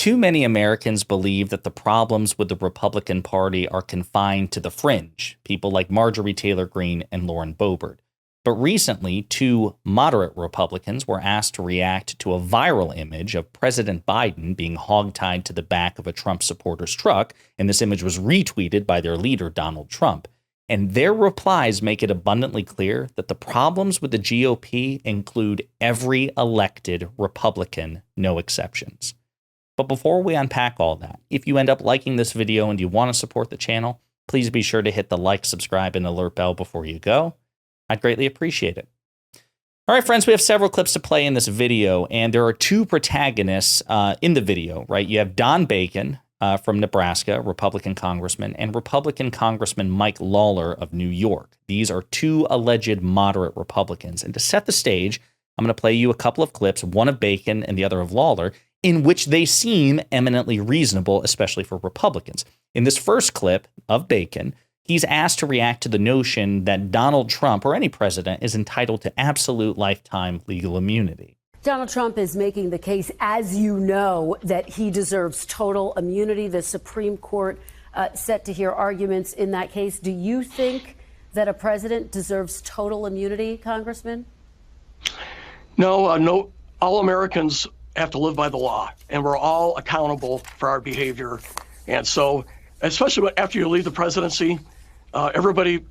Too many Americans believe that the problems with the Republican Party are confined to the fringe, people like Marjorie Taylor Greene and Lauren Boebert. But recently, two moderate Republicans were asked to react to a viral image of President Biden being hogtied to the back of a Trump supporter's truck, and this image was retweeted by their leader, Donald Trump. And their replies make it abundantly clear that the problems with the GOP include every elected Republican, no exceptions. But before we unpack all that, if you end up liking this video and you want to support the channel, please be sure to hit the like, subscribe, and alert bell before you go. I'd greatly appreciate it. All right, friends, we have several clips to play in this video, and there are two protagonists in the video, right? You have Don Bacon from Nebraska, Republican congressman, and Republican Congressman Mike Lawler of New York. These are two alleged moderate Republicans. And to set the stage, I'm going to play you a couple of clips, one of Bacon and the other of Lawler, in which they seem eminently reasonable, especially for Republicans. In this first clip of Bacon, he's asked to react to the notion that Donald Trump or any president is entitled to absolute lifetime legal immunity. Donald Trump is making the case, as you know, that he deserves total immunity. The Supreme Court set to hear arguments in that case. Do you think that a president deserves total immunity, Congressman? No, no. All Americans have to live by the law, and we're all accountable for our behavior. And so, especially after you leave the presidency, everybody,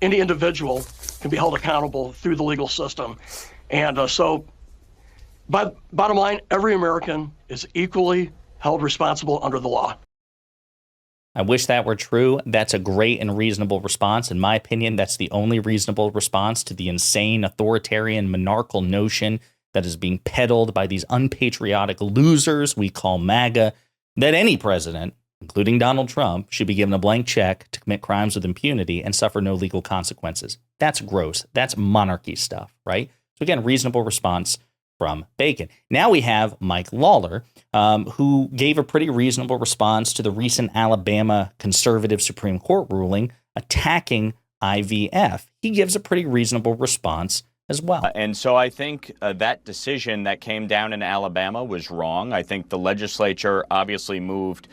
any individual can be held accountable through the legal system. And bottom line, every American is equally held responsible under the law. I wish that were true. That's a great and reasonable response. In my opinion, that's the only reasonable response to the insane, authoritarian, monarchical notion that is being peddled by these unpatriotic losers we call MAGA, that any president, including Donald Trump, should be given a blank check to commit crimes with impunity and suffer no legal consequences. That's gross. That's monarchy stuff, right? So again, reasonable response from Bacon. Now we have Mike Lawler, who gave a pretty reasonable response to the recent Alabama conservative Supreme Court ruling attacking IVF. He gives a pretty reasonable response as well. And so I think that decision that came down in Alabama was wrong. I think the legislature obviously moved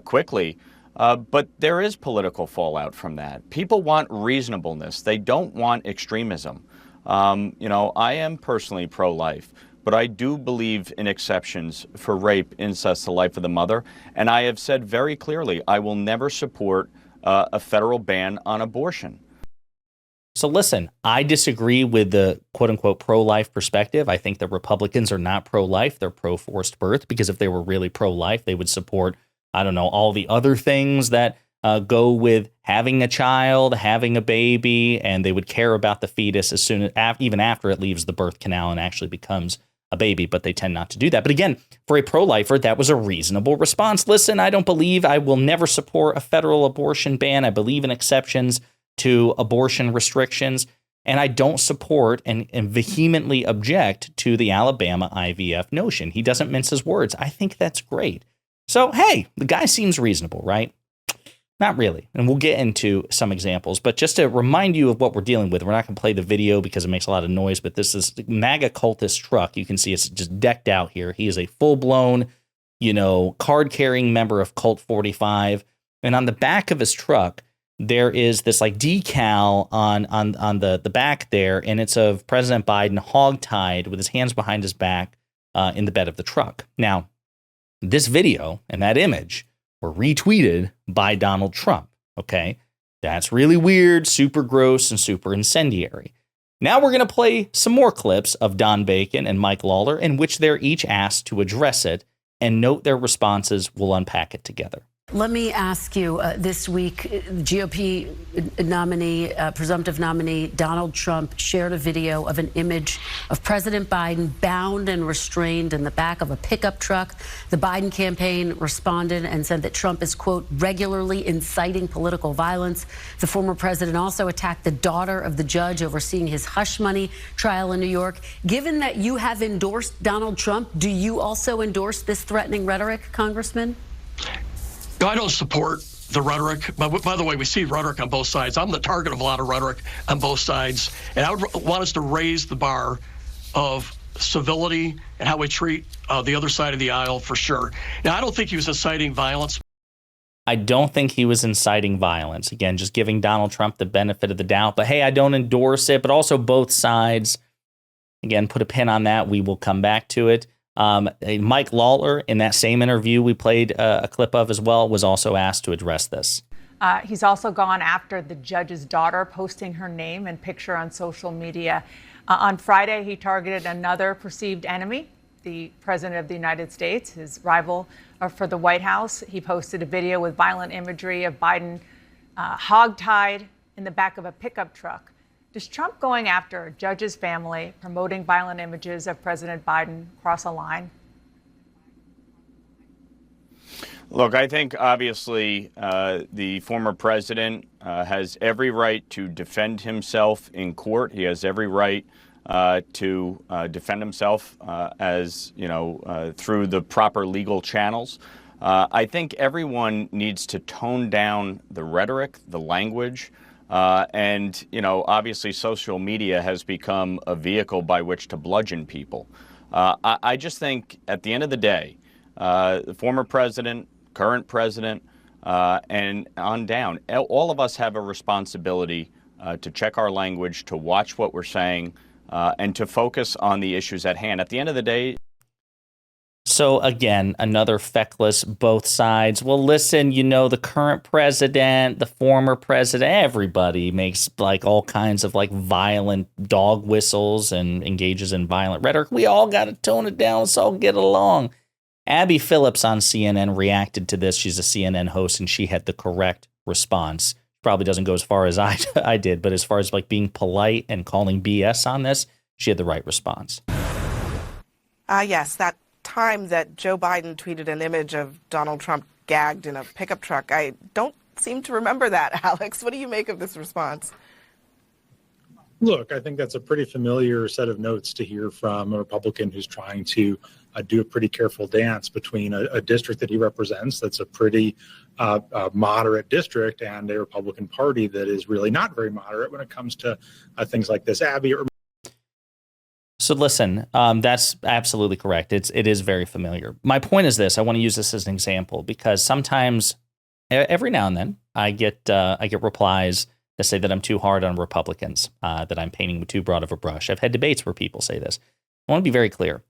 quickly, but there is political fallout from that. People want reasonableness. They don't want extremism. You know, I am personally pro-life, but I do believe in exceptions for rape, incest, the life of the mother. And I have said very clearly, I will never support a federal ban on abortion. So listen, I disagree with the quote-unquote pro-life perspective. I think the Republicans are not pro-life. They're pro-forced birth, because if they were really pro-life, they would support, I don't know, all the other things that go with having a child, having a baby, and they would care about the fetus as soon as, even after it leaves the birth canal and actually becomes a baby, but they tend not to do that. But again, for a pro-lifer, that was a reasonable response. Listen, I will never support a federal abortion ban. I believe in exceptions to abortion restrictions, and I don't support and vehemently object to the Alabama IVF notion. He doesn't mince his words. I think that's great. So, hey, the guy seems reasonable, right? Not really. And we'll get into some examples, but just to remind you of what we're dealing with, we're not going to play the video because it makes a lot of noise, but this is the MAGA cultist truck. You can see it's just decked out here. He is a full-blown, card-carrying member of Cult 45, and on the back of his truck, there is this like decal on the back there, and it's of President Biden hogtied with his hands behind his back in the bed of the truck. Now, this video and that image were retweeted by Donald Trump. Okay, that's really weird, super gross, and super incendiary. Now we're going to play some more clips of Don Bacon and Mike Lawler in which they're each asked to address it and note their responses. We'll unpack it together. Let me ask you, this week, GOP nominee, presumptive nominee Donald Trump shared a video of an image of President Biden bound and restrained in the back of a pickup truck. The Biden campaign responded and said that Trump is, quote, regularly inciting political violence. The former president also attacked the daughter of the judge overseeing his hush money trial in New York. Given that you have endorsed Donald Trump, do you also endorse this threatening rhetoric, Congressman? I don't support the rhetoric. But by the way, we see rhetoric on both sides. I'm the target of a lot of rhetoric on both sides. And I would want us to raise the bar of civility and how we treat the other side of the aisle for sure. Now, I don't think he was inciting violence. I don't think he was inciting violence. Again, just giving Donald Trump the benefit of the doubt. But hey, I don't endorse it. But also both sides. Again, put a pin on that. We will come back to it. Mike Lawler, in that same interview we played a clip of as well, was also asked to address this. He's also gone after the judge's daughter, posting her name and picture on social media. On Friday, he targeted another perceived enemy, the president of the United States, his rival for the White House. He posted a video with violent imagery of Biden hogtied in the back of a pickup truck. Does Trump going after a judge's family, promoting violent images of President Biden, cross a line? Look, I think obviously the former president has every right to defend himself in court. He has every right to defend himself as, through the proper legal channels. I think everyone needs to tone down the rhetoric, the language, and, obviously social media has become a vehicle by which to bludgeon people. I just think at the end of the day, the former president, current president, and on down, all of us have a responsibility to check our language, to watch what we're saying, and to focus on the issues at hand. At the end of the day. So again, another feckless both sides. Well, listen, the current president, the former president, everybody makes like all kinds of like violent dog whistles and engages in violent rhetoric. We all got to tone it down. Let's all get along. Abby Phillips on CNN reacted to this. She's a CNN host, and she had the correct response. Probably doesn't go as far as I did, but as far as like being polite and calling BS on this, she had the right response. Yes, that time that Joe Biden tweeted an image of Donald Trump gagged in a pickup truck. I don't seem to remember that, Alex. What do you make of this response? Look, I think that's a pretty familiar set of notes to hear from a Republican who's trying to do a pretty careful dance between a district that he represents that's a pretty moderate district and a Republican Party that is really not very moderate when it comes to things like this. Abby. So listen, that's absolutely correct. It is very familiar. My point is this. I want to use this as an example because sometimes, every now and then, I get replies that say that I'm too hard on Republicans, that I'm painting with too broad of a brush. I've had debates where people say this. I want to be very clear.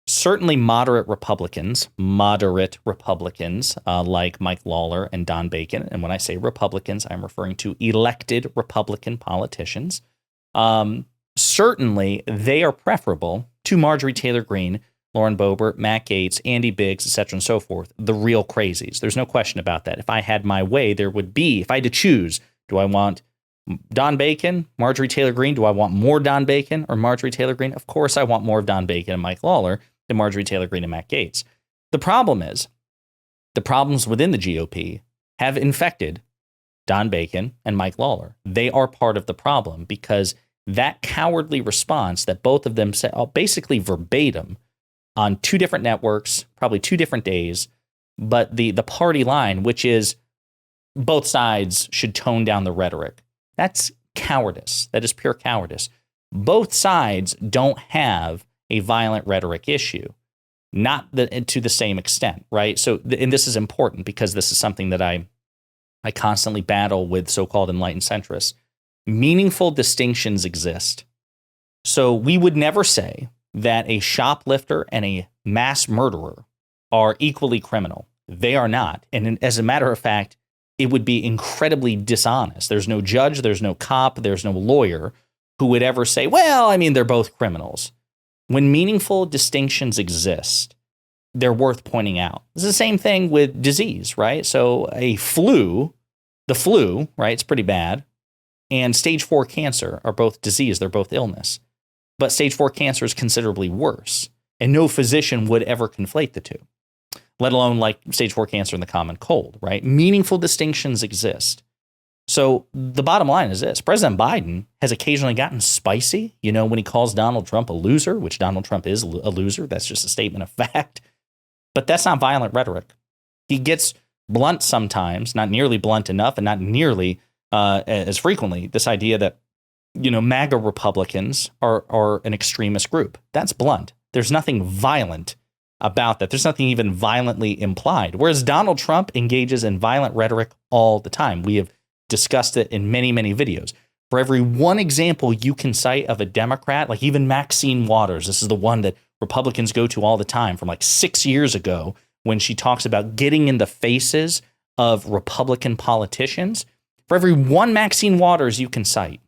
Certainly moderate Republicans like Mike Lawler and Don Bacon. And when I say Republicans, I'm referring to elected Republican politicians. Certainly they are preferable to Marjorie Taylor Greene, Lauren Boebert, Matt Gaetz, Andy Biggs, et cetera, and so forth, the real crazies. There's no question about that. If I had my way, there would be, if I had to choose, do I want Don Bacon, Marjorie Taylor Greene? Do I want more Don Bacon or Marjorie Taylor Greene? Of course, I want more of Don Bacon and Mike Lawler than Marjorie Taylor Greene and Matt Gaetz. The problem is, the problems within the GOP have infected Don Bacon and Mike Lawler. They are part of the problem because that cowardly response that both of them said, basically verbatim, on two different networks, probably 2 different days, but the party line, which is both sides should tone down the rhetoric. That's cowardice. That is pure cowardice. Both sides don't have a violent rhetoric issue, not to the same extent, right? So, and this is important because this is something that I constantly battle with so-called enlightened centrists. Meaningful distinctions exist. So we would never say that a shoplifter and a mass murderer are equally criminal. They are not. And as a matter of fact, it would be incredibly dishonest. There's no judge, there's no cop, there's no lawyer who would ever say, well, I mean, they're both criminals. When meaningful distinctions exist, they're worth pointing out. It's the same thing with disease, right? So the flu, right, it's pretty bad, and stage 4 cancer are both disease, they're both illness. But stage 4 cancer is considerably worse, and no physician would ever conflate the two, let alone like stage 4 cancer and the common cold, right? Meaningful distinctions exist. So the bottom line is this. President Biden has occasionally gotten spicy, when he calls Donald Trump a loser, which Donald Trump is a loser. That's just a statement of fact. But that's not violent rhetoric. He gets blunt sometimes, not nearly blunt enough, and not nearly as frequently, this idea that, MAGA Republicans are an extremist group. That's blunt. There's nothing violent about that. There's nothing even violently implied. Whereas Donald Trump engages in violent rhetoric all the time. We have discussed it in many, many videos. For every one example you can cite of a Democrat, like even Maxine Waters, this is the one that Republicans go to all the time from like 6 years ago when she talks about getting in the faces of Republican politicians. For every one Maxine Waters you can cite,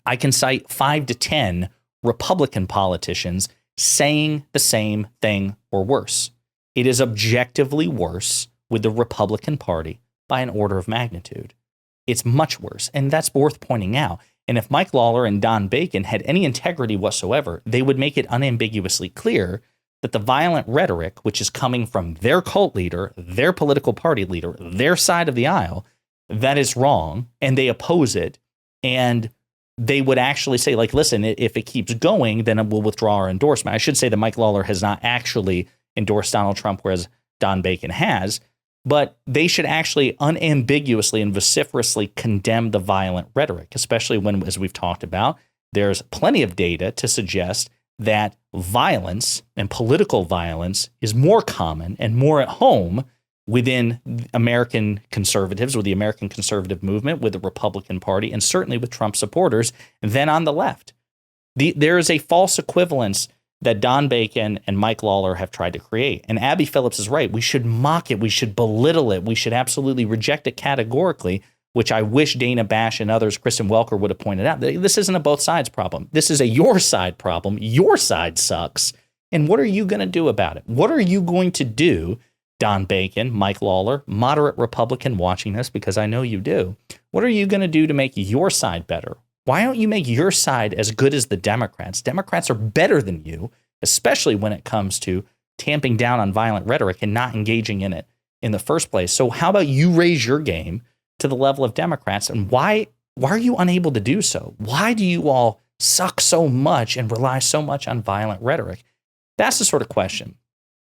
I can cite 5 to 10 Republican politicians saying the same thing or worse. It is objectively worse with the Republican Party by an order of magnitude. It's much worse, and that's worth pointing out. And if Mike Lawler and Don Bacon had any integrity whatsoever, they would make it unambiguously clear that the violent rhetoric, which is coming from their cult leader, their political party leader, their side of the aisle, that is wrong, and they oppose it. And they would actually say, like, listen, if it keeps going, then we'll withdraw our endorsement. I should say that Mike Lawler has not actually endorsed Donald Trump, whereas Don Bacon has. But they should actually unambiguously and vociferously condemn the violent rhetoric, especially when, as we've talked about, there's plenty of data to suggest that violence and political violence is more common and more at home within American conservatives, with the American conservative movement, with the Republican Party, and certainly with Trump supporters than on the left. There is a false equivalence that Don Bacon and Mike Lawler have tried to create. And Abby Phillips is right. We should mock it. We should belittle it. We should absolutely reject it categorically, which I wish Dana Bash and others, Kristen Welker, would have pointed out. This isn't a both sides problem. This is a your side problem. Your side sucks. And what are you going to do about it? What are you going to do, Don Bacon, Mike Lawler, moderate Republican watching this, because I know you do. What are you going to do to make your side better? Why don't you make your side as good as the Democrats? Democrats are better than you, especially when it comes to tamping down on violent rhetoric and not engaging in it in the first place. So how about you raise your game to the level of Democrats? And why are you unable to do so? Why do you all suck so much and rely so much on violent rhetoric? That's the sort of question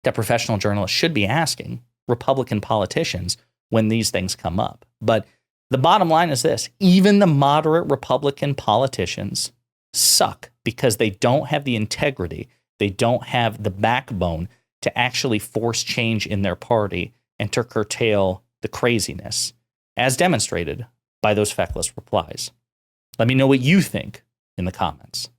that professional journalists should be asking Republican politicians when these things come up. But the bottom line is this: even the moderate Republican politicians suck because they don't have the integrity, they don't have the backbone to actually force change in their party and to curtail the craziness, as demonstrated by those feckless replies. Let me know what you think in the comments.